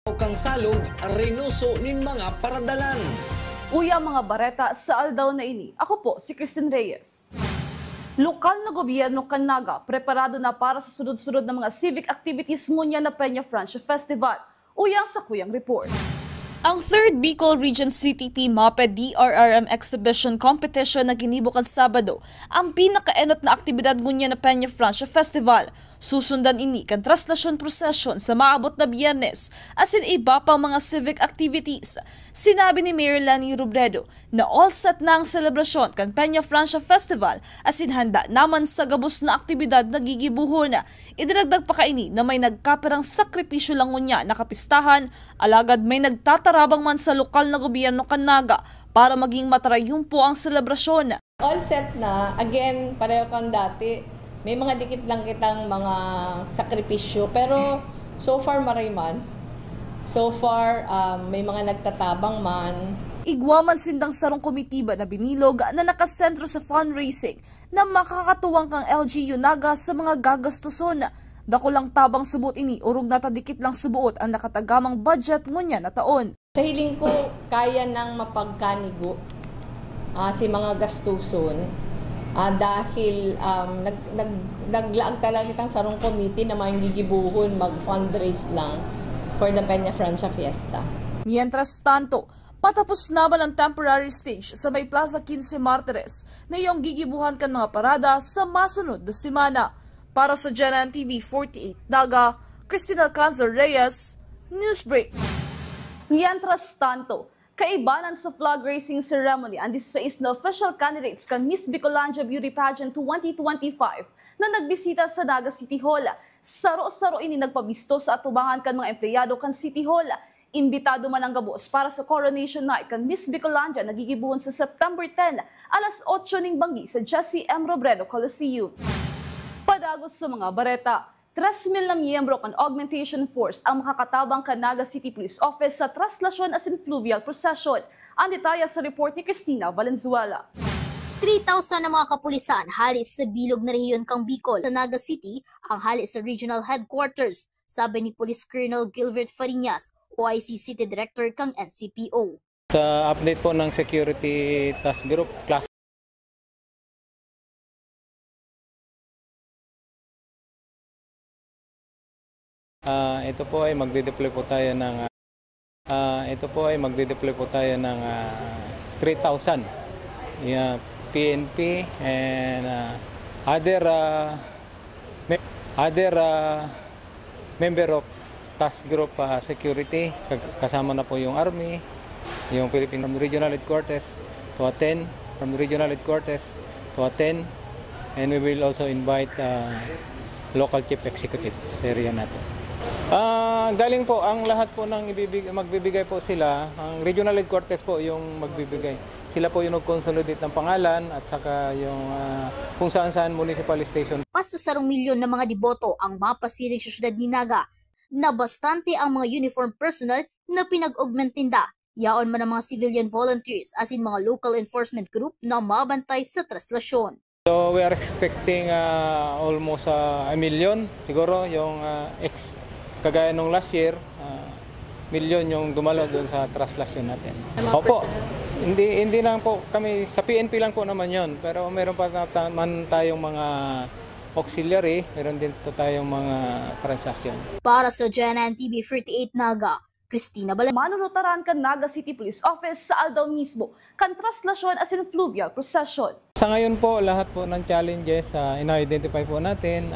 kang salog rinuso nin mga paradalan. Uya mga bareta sa aldaw na ini. Ako po si Christine Reyes. Lokal na gobyerno Canaga preparado na para sa sunod-sunod na mga civic activities ngunya na Peña Francia Festival. Uyang sa Kuyang Report. Ang 3rd Bicol Region CTP MAPE DRRM Exhibition Competition na ginibukan Sabado ang pinakaenot na aktibidad ngunya na Peña Francia Festival. Susundan ini kan traslasyon procession sa maabot na Biyernes asin iba pang mga civic activities. Sinabi ni Mayor Lani Robredo na all set na ang selebrasyon kan Peña Francia Festival asin handa naman sa gabos na aktibidad na gigibuhon na. Idinagdag pa kaini na may nagkapirang sakripisyo lang ngunya na kapistahan, alagad may nagtatarabang man sa lokal na gobyerno Canaga para maging matarayumpo ang selebrasyon. All set na, again, pareho kang dati. May mga dikit lang kitang mga sakripisyo, pero so far maray man. So far, may mga nagtatabang man. Igwaman sindang sarong komitiba na binilog na nakasentro sa fundraising na makakatuwang kang LGU Naga sa mga gagastuson. Dako lang tabang subot ini, urog na tadikit lang subuot ang nakatagamang budget ngunya na taon. Sa hiling ko, kaya nang mapagkanigo si mga gastuson. Dahil naglaag talaga itang sarong committee na gigibuhon mag-fundraise lang for the Peña Francia Fiesta. Mientras tanto, patapos naman ang temporary stage sa may Plaza 15 Martires na iyong gigibuhan kan mga parada sa masunod na simana. Para sa GNN TV 48 Naga, Cristina Alcanzar Reyes, Newsbreak. Mientras tanto, kaibanan sa flag raising ceremony ang 16 na official candidates kan Miss Bicolandia Beauty Pageant 2025 na nagbisita sa Naga City Hall. Saro-saro ini nagpabisto sa atubangan kan mga empleyado kan City Hall. Imbitado man ang gabos para sa Coronation Night kan Miss Bicolandia na gigibuhon sa September 10, alas 8 ning banggi sa Jesse M. Robredo Coliseum. Padagos sa mga bareta, 3,000 na miyembro kan augmentation force ang makakatabang kan Naga City Police Office sa traslasyon asin fluvial procession. Ang detalya sa report ni Cristina Valenzuela. 3,000 na mga kapulisan halis sa bilog na rehiyon kang Bicol sa Naga City ang halis sa regional headquarters, sabi ni Police Colonel Gilbert Fariñas, OIC City Director kang NCPO. Sa update po ng Security Task Group, class ito po ay magde-deploy po tayo ng 3,000 PNP and other member of task group security, kasama na po yung Army, yung Philippine Regional Headquarters to attend, from Regional Headquarters to attend, and we will also invite local chief executive sa area natin. Galing po ang lahat po ng magbibigay po sila, ang regional headquarters po yung magbibigay. Sila po yung nag-consolidate ng pangalan at saka yung kung saan-saan municipal station. Pas sa 1 milyon na mga deboto ang mapasiring sa syudad ni Naga, na bastante ang mga uniform personnel na pinag-augmentinda. Yaon man ang mga civilian volunteers as in mga local enforcement group na mabantay sa traslasyon. So we are expecting almost 1 million siguro yung kagaya nung last year, milyon yung dumalo doon sa traslasyon natin. Opo, hindi lang po kami, sa PNP lang po naman yon, pero meron pa naman tayong mga auxiliary, meron din tayong mga translasyon. Para sa GNN TV 48 Naga, Cristina Valenzuela. Manunutaran kan Naga City Police Office sa aldaw mismo kan traslasyon asin fluvial procession. Sa ngayon po, lahat po ng challenges ina-identify po natin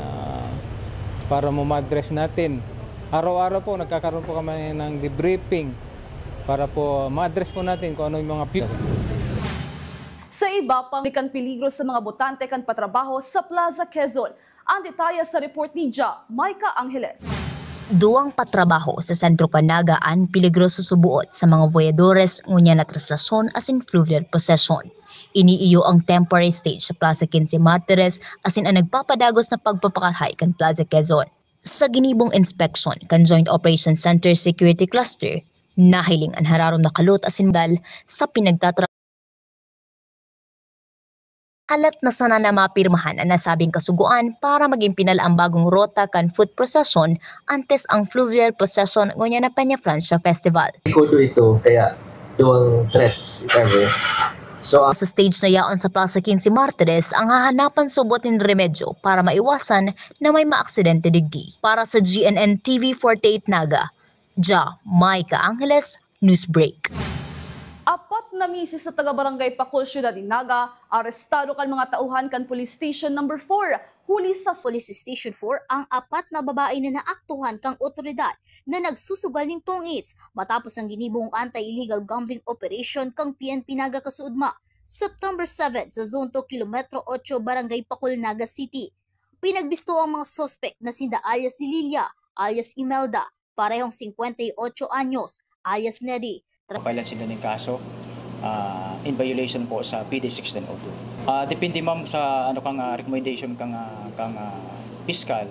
para ma-address natin. Araw-araw po nagkakaroon po kami ng debriefing para po ma-address po natin kung ano yung mga Sa iba pang kan peligro sa mga botante kan patrabaho sa Plaza Quezon. Ang detalya sa report ni Maika Angeles. Duwang patrabaho sa sentro Canagaan peligroso subuot sa mga voyadores ngunya na traslasyon asin fluvial procession. Iniiyo ang temporary stage sa Plaza 15 Martires asin ang nagpapadagos na pagpapakarhay kan Plaza Quezon. Sa ginibong inspection kan Joint Operations Center Security Cluster, nahiling ang hararom na kalot asin dal sa pinagtatrabaho Halat na sana na mapirmahan ang nasabing kasuguan para maging pinal ang bagong rota kan foot procession antes ang fluvial procession ngunya na Peña Francia Festival. Kodo ito, kaya duwang threats, if ever. So, Sa stage na yaon sa Plaza 15 Martires ang hahanapan subotin remedyo para maiwasan na may maaksidente digdi. Para sa GNN TV 48 Naga, Maika Angeles, Newsbreak. Apat na misis sa taga-barangay Pacol, Ciudad Dinaga, arestado kan mga tauhan kan Police Station number 4. Huli sa Police Station 4 ang apat na babae na naaktuhan kang otoridad na nagsusugal ng tongits matapos ang ginibong anti-illegal gambling operation kang PNP Naga Kasuudma September 7 sa Zone 2 Kilometro 8 Barangay Pacol, Naga City. Pinagbisto ang mga suspect na sinda alias Lilia, alias Imelda, parehong 58 anyos, alias Neri. Kailan sila ng kaso in violation po sa PD 1602. Depende ma'am sa recommendation kang fiscal.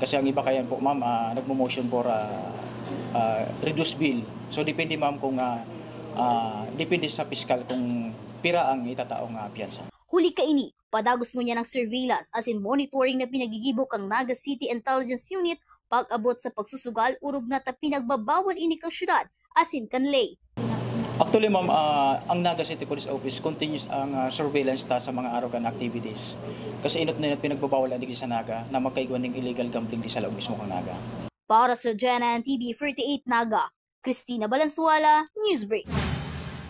Kasi ang iba kaya po ma'am nagmo-motion for reduced bill. So depende ma'am kung depende sa fiscal kung pira ang itataong piyansa. Huli kaini, padagos mo niya ng surveillance as in monitoring na pinagigibok ang Naga City Intelligence Unit pag-abot sa pagsusugal urog na ta pinagbabawal ini kang syudad asin kanlay. Actually ma'am, ang Naga City Police Office continuous ang surveillance ta sa mga araw kan activities. Kasi inot na pinagbabawal ang sa Naga na magkaigwan ng illegal gambling di sa loob mismo kang Naga. Para sa GNN TV 48 Naga, Christina Balansuala, Newsbreak.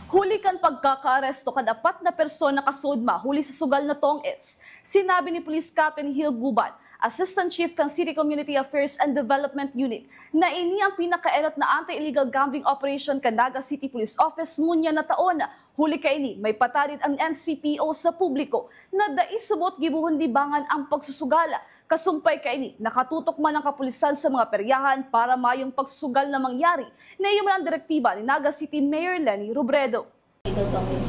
huli kan pagkakaaresto kan apat na persona kasudma huli sa sugal na tongits. Sinabi ni Police Captain Hill Guban, Assistant Chief ng City Community Affairs and Development Unit, na ini ang pinakaelat na anti-illegal gambling operation kan Naga City Police Office ngunya na taon. Huli kaini may patarid ang NCPO sa publiko na daisubot gibuhon libangan ang pagsusugala. Kasumpay kaini nakatutok man ang kapulisan sa mga peryahan para mayong pagsusugal na mangyari na iyong ang direktiba ni Naga City Mayor Lenny Robredo.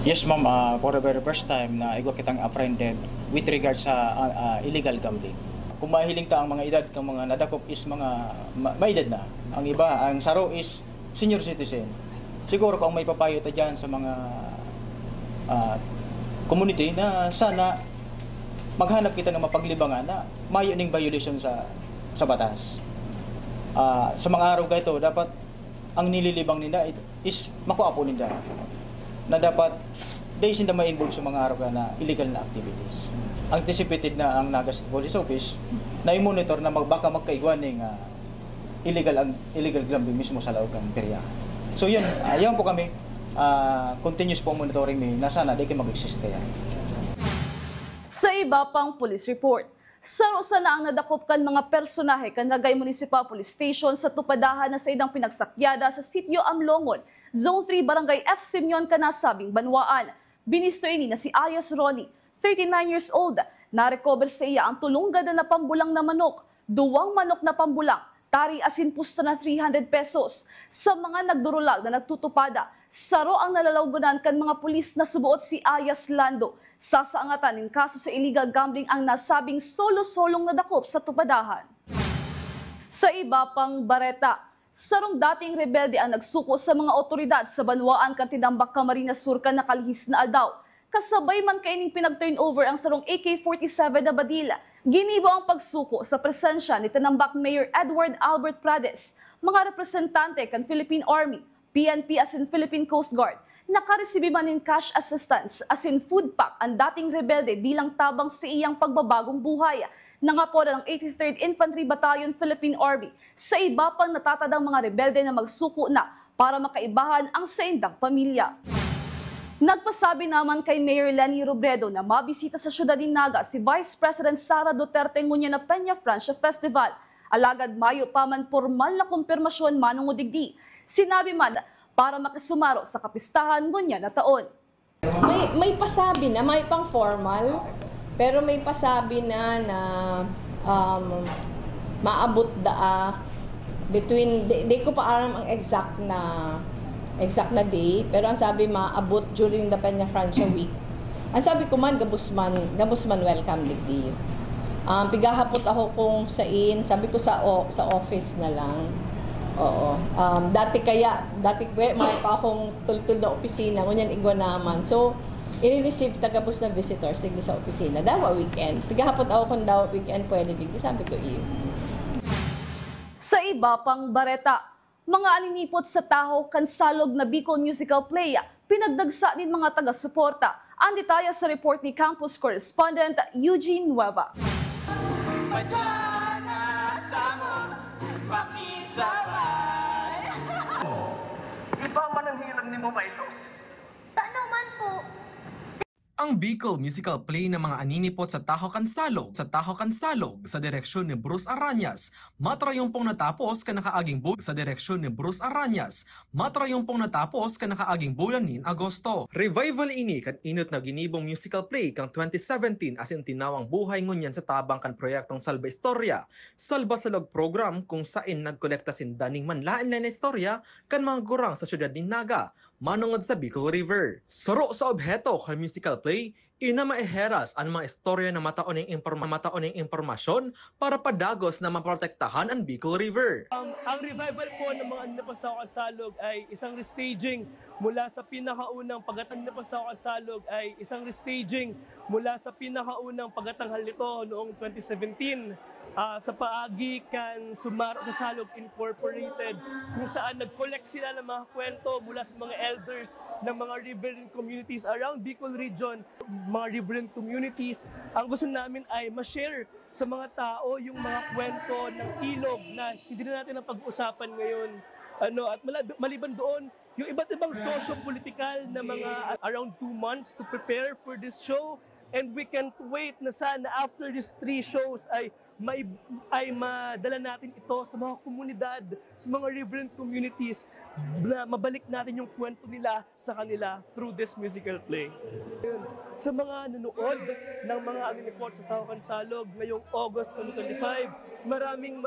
Yes ma'am, for the very first time na igwa kitang apprehended with regards sa illegal gambling. Kung mahiling ka ang mga edad kang mga nadakop is mga may edad na. Ang iba, ang saro is senior citizen. Siguro kung may papayo ta dyan sa mga community na sana maghanap kita ng mapaglibangan na mayo ning violation sa batas. Sa mga araw ito, dapat ang nililibang nila is makuha po nila na dapat dahil sila ma-involve sa mga araw na illegal na activities. Anticipated na ang Naga City Police Office na i-monitor na baka magkaigwan ng illegal gambling mismo sa loob ng peryahan. So yun, ayaw po kami, continuous po monitoring na sana di kayo mag-exist kaya. Sa iba pang police report, sarusa na ang nadakop kan mga personahe kan Nagay Municipal Police Station sa tupadahan na sa idang pinagsakyada sa Sitio Amlongon, Zone 3 Barangay F. Simeon kanasabing Banwaan. Binisto ini na si Ayos Ronnie, 39 years old. Na-recover sa iya ang tulunggada na pambulang na manok, 2 manok na pambulang, tari asin pusta na 300 pesos. Sa mga nagdurulag na nagtutupada, saro ang nalalawgunan kan mga pulis na subuot si Ayas Lando. Sasaangatan ng kaso sa illegal gambling ang nasabing solo-solong nadakop sa tupadahan. Sa iba pang bareta, sarong dating rebelde ang nagsuko sa mga otoridad sa Banwaan kan Tinambak Camarines Sur kan nakalihis na aldaw. Kasabay man kaining pinag-turnover ang sarong AK-47 na badila. Ginibo ang pagsuko sa presensya ni Tinambak Mayor Edward Albert Prades, mga representante kan Philippine Army, PNP as in Philippine Coast Guard. Nakaresibi man ng cash assistance as in food pack ang dating rebelde bilang tabang sa iyang pagbabagong buhay. Nangapoda ng 83rd Infantry Battalion Philippine Army sa iba pang natatadang mga rebelde na magsuko na para makaibahan ang saindang pamilya. Nagpasabi naman kay Mayor Lenny Robredo na mabisita sa siyudad ng Naga si Vice President Sara Duterte ngunya na Peña Francia Festival. Alagad mayo pa man formal na kumpirmasyon manong udigdi. Sinabi man para makisumaro sa kapistahan ngunya na taon. May pasabi na, may pang formal, pero may pasabi na maabot between, di ko pa alam ang exact na day, pero ang sabi maabot during the Peña Francia week. Ang sabi ko man, gabusman welcome ligdi. Pigahapot ako kung sabi ko sa office na lang. Oo. Dati may pa akong tultul na opisina, ngunyan igwa naman. So, i-receive tagapos na visitors digdi sa opisina. Dawa weekend. Tigahapon ako kung dawa weekend pwede digdi. Sabi ko iyo. Sa iba pang bareta, mga aninipot sa taho kansalog na Bicol musical play, pinagdagsa din mga taga-suporta. Ang detalye sa report ni campus correspondent Eugene Nueva. Iba man ang hilang ni mo, Mailos. Tano man po. Ang Bicol musical play ng mga aninipot sa Taho Kansalog sa direksyon ni Bruce Aranyas, matrayong pong natapos ka nakaaging bulan sa direksyon ni Bruce Aranyas, matrayong pong natapos ka nakaaging bulan nin Agosto. Revival ini kan inot na ginibong musical play kang 2017 asin tinawang buhay ngunyan sa tabang kan proyektong Salba Istorya, Salba Salog program kung sain nagkolekta sin daning manlain na istorya kan mga gurang sa syudad ni Naga, manungod sa Bicol River. Suro sa obheto kan musical play, ina maeheras ang mga istorya na mataoning impormasyon para padagos na maprotektahan ang Bicol River. Ang revival po ng mga Aninipot sa Taho Kansalog ay isang restaging mula sa pinakaunang pagkatanghal nito noong 2017 sa paagi kan Sumaro sa Salog Incorporated, kung saan nag-collect sila ng mga kwento mula sa mga elders ng mga riverine communities around Bicol region. Mga riverine communities, ang gusto namin ay ma-share sa mga tao yung mga kwento ng ilog na hindi na natin ang pag-usapan ngayon. At maliban doon, yung iba't ibang socio-political na mga around 2 months to prepare for this show, and we can't wait na sana after these 3 shows ay madala natin ito sa mga komunidad, sa mga riverine communities, na mabalik natin yung kwento nila sa kanila through this musical play. Sa mga nanood ng mga Aninipot sa Taho Kansalog ngayong August 2025, maraming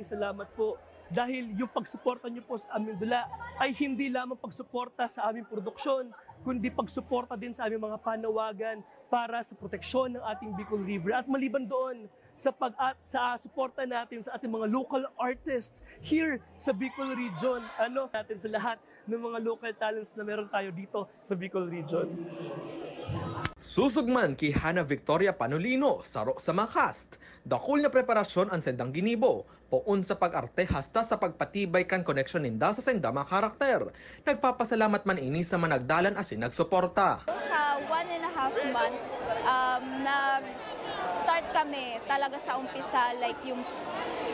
salamat po. Dahil yung pagsuporta niyo po sa aming dula ay hindi lamang pagsuporta sa aming produksyon, kundi pagsuporta din sa aming mga panawagan para sa proteksyon ng ating Bicol River. At maliban doon, sa suporta natin sa ating mga local artists here sa Bicol Region, natin sa lahat ng mga local talents na meron tayo dito sa Bicol Region. Susugman kay Hana Victoria Panolino, saro sa mga cast. Dakul na preparasyon ang sendang ginibo, poon sa pag-arte hasta sa pagpatibay kan koneksyon ninda sa senda mga karakter. Nagpapasalamat man ini sa managdalan asin nagsuporta. Sa 1.5 month, nag-start kami talaga sa umpisa, like yung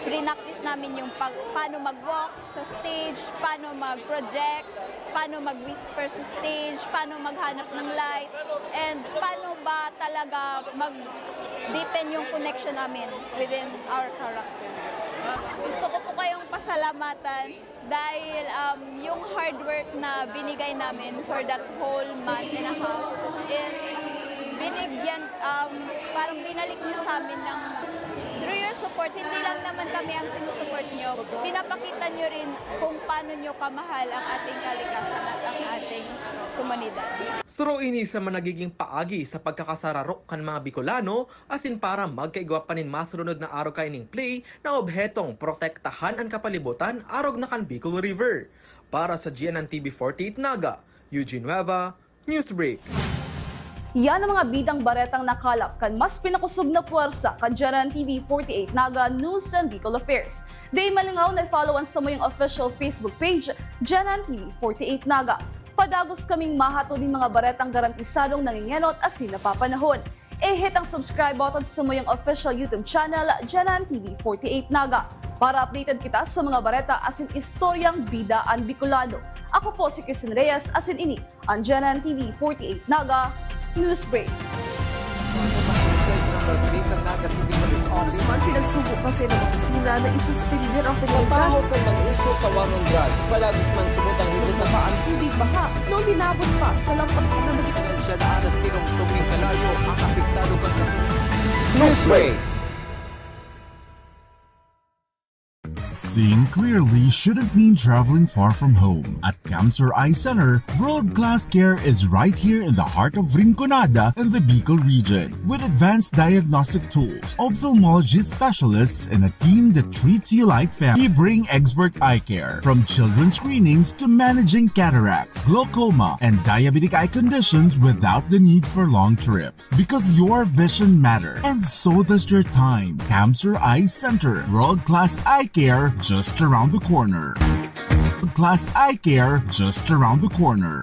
pre-practice namin yung paano mag-walk sa stage, paano mag-project, paano mag-whisper sa stage, paano maghanap ng light, and paano ba talaga mag-deepen yung connection namin within our characters. Gusto ko po kayong pasalamatan dahil yung hard work na binigay namin for that whole month and a half is binigyan, parang binalik niyo sa amin ng through your support. Hindi lang naman kami ang sinusupport niyo, pinapakita niyo rin kung paano niyo kamahal ang ating kalikasan at ang ating komunidad. Suro ini sa managiging paagi sa pagkakasararo kan mga Bicolano asin para magkaigwa pa nin masunod na araw kaining play na obhetong protektahan ang kapalibutan arog na kan Bicol River. Para sa GNN TV 48 Naga, Eugene Nueva, Newsbreak. Yan ang mga bidang baretang nakalap kan mas pinakusog na puwersa kan GNN TV 48 Naga News and Bicol Affairs. Day malingaw na followan sa mo yung official Facebook page, GNN TV 48 Naga. Padagos kaming mahato din mga baretang garantisadong nangingenot asin napapanahon. hit ang subscribe button sa mo yung official YouTube channel, GNN TV 48 Naga. Para updated kita sa mga bareta asin istoryang bida ang Bicolano. Ako po si Kristen Reyes asin ini ang GNN TV 48 Naga Newsbreak. Congressman pinagsubok kasi ng opisina na isuspindir ang Sa taho kay mag-issue sa war on drugs, palagis man subutang higit na ang tubig baha nung dinabot pa sa lampas na magiging siya na anas kinong tuming kalayo ang apektado kang Newsbreak. Seeing clearly shouldn't mean traveling far from home. At Camsur Eye Center, world-class care is right here in the heart of Rinconada and the Bicol region. With advanced diagnostic tools, ophthalmology specialists, and a team that treats you like family, we bring expert eye care. From children's screenings to managing cataracts, glaucoma, and diabetic eye conditions without the need for long trips. Because your vision matters, and so does your time. Camsur Eye Center, world-class eye care just around the corner. World-class eye care just around the corner.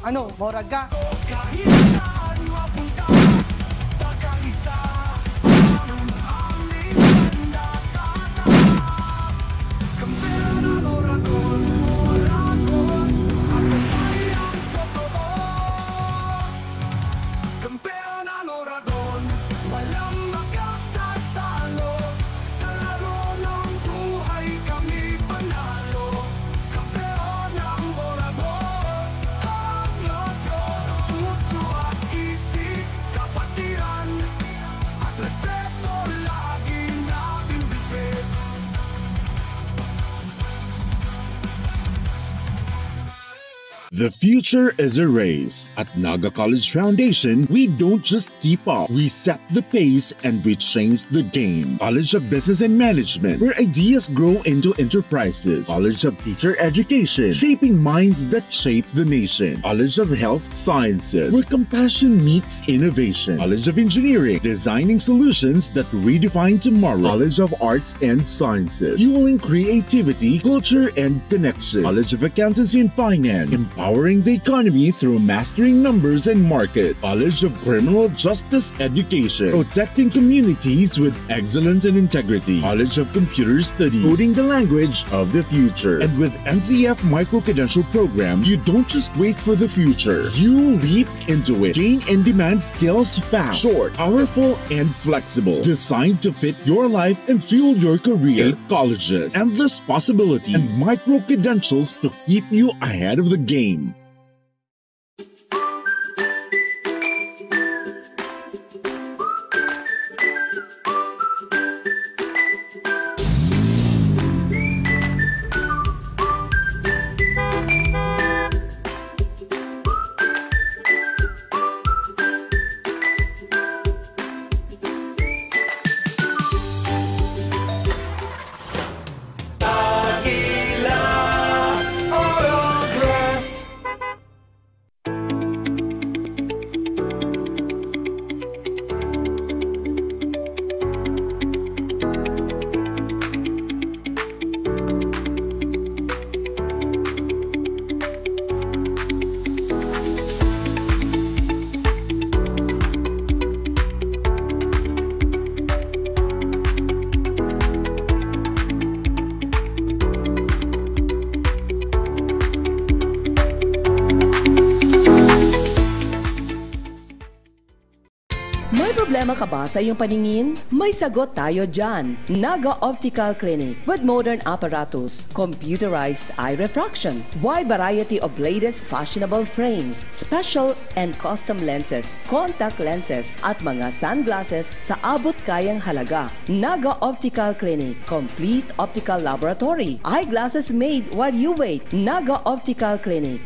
Ano, morag ka? The future is a race. At Naga College Foundation, we don't just keep up, we set the pace and we change the game. College of Business and Management, where ideas grow into enterprises. College of Teacher Education, shaping minds that shape the nation. College of Health Sciences, where compassion meets innovation. College of Engineering, designing solutions that redefine tomorrow. College of Arts and Sciences, fueling creativity, culture, and connection. College of Accountancy and Finance, empowering the economy through mastering numbers and markets. College of Criminal Justice Education, protecting communities with excellence and integrity. College of Computer Studies, coding the language of the future. And with NCF micro-credential programs, you don't just wait for the future, you leap into it. Gain and demand skills fast, short, powerful, and flexible. Designed to fit your life and fuel your career. 8 colleges, endless possibilities, and micro-credentials to keep you ahead of the game. May problema ka ba sa iyong paningin? May sagot tayo dyan. Naga Optical Clinic with modern apparatus, computerized eye refraction, wide variety of latest fashionable frames, special and custom lenses, contact lenses at mga sunglasses sa abot kayang halaga. Naga Optical Clinic, complete optical laboratory, eyeglasses made while you wait. Naga Optical Clinic.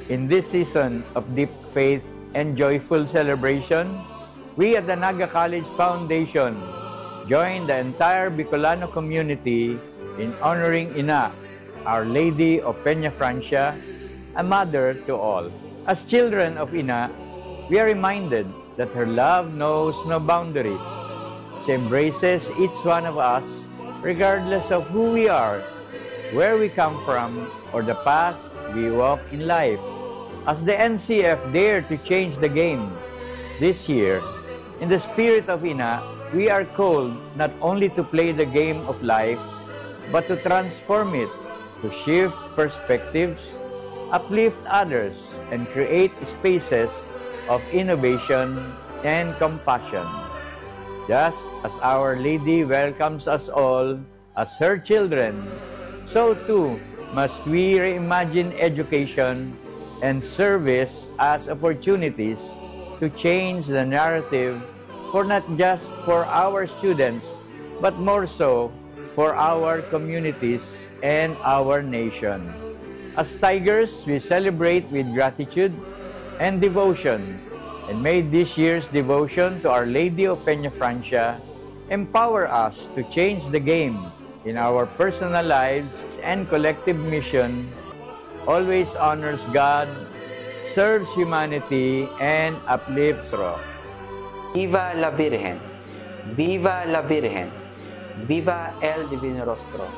In this season of deep faith and joyful celebration, we at the Naga College Foundation join the entire Bicolano community in honoring Ina, Our Lady of Peña Francia, a mother to all. As children of Ina, we are reminded that her love knows no boundaries. She embraces each one of us regardless of who we are, where we come from, or the path we walk in life. As the NCF dare to change the game this year, in the spirit of Ina, we are called not only to play the game of life, but to transform it, to shift perspectives, uplift others, and create spaces of innovation and compassion. Just as Our Lady welcomes us all as her children, so too must we reimagine education and service as opportunities to change the narrative for not just for our students, but more so for our communities and our nation. As Tigers, we celebrate with gratitude and devotion, and may this year's devotion to Our Lady of Peña Francia empower us to change the game in our personal lives and collective mission. Always honors God, serves humanity, and uplifts Ro. Viva la Virgen! Viva la Virgen! Viva el Divino Rostro!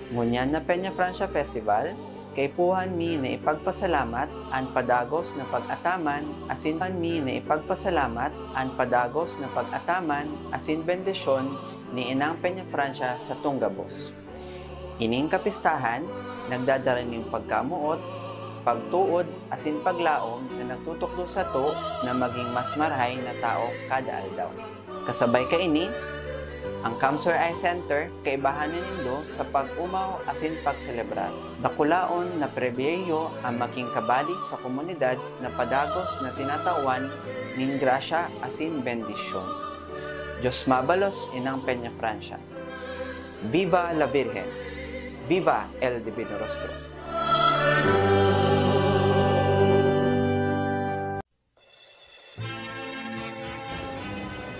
Ngunyan na Peña Francia Festival, kay puhan mi na ipagpasalamat an padagos na pag-ataman, asin mi na ipagpasalamat an padagos na pag-ataman, asin bendisyon ni Inang Peña Francia sa Tunggabos. Ining kapistahan, nagdadaraming pagkamuot, pagtuod, asin paglaom na nagtutukdo sa to na maging mas marahay na tao kada aldaw. Kasabay ka ini, ang Kamsoy Eye Center kaibahanan nindo sa pag-umaw asin pagselebrar. Dakulaon na prebiyeyo ang maging kabali sa komunidad na padagos na tinatawan ning grasya asin bendisyon. Diyos mabalos Inang Peña Francia. Viva la Virgen! Viva el Divino Rostro!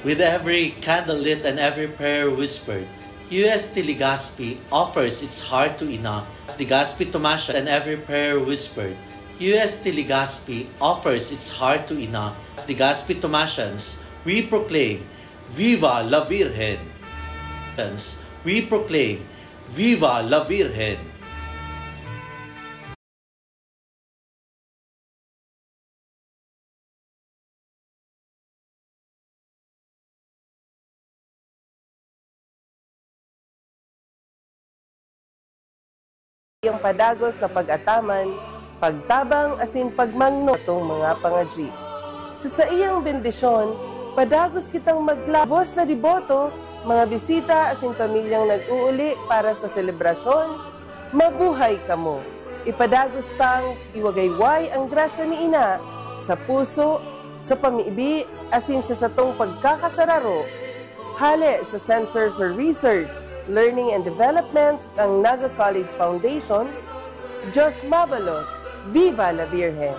With every candle lit and every prayer whispered, UST Legazpi offers its heart to Ina. Legazpi Tomasha and every prayer whispered, UST Legazpi offers its heart to Ina. Legazpi Tomashans, we proclaim, Viva la Virgen! We proclaim, Viva la Virgen! Yung padagos na pag-ataman, pagtabang asin pagmangno itong mga pangadji. Sa iyang bendisyon, padagos kitang maglabos na diboto, mga bisita asin pamilyang nag-uuli para sa selebrasyon, mabuhay kamo. Ipadagos tang iwagayway ang grasya ni Ina sa puso, sa pamiibi, asin sa satong pagkakasararo. Hale sa Center for Research, Learning and Development ang Naga College Foundation. Diyos mabalos, Viva la Virgen!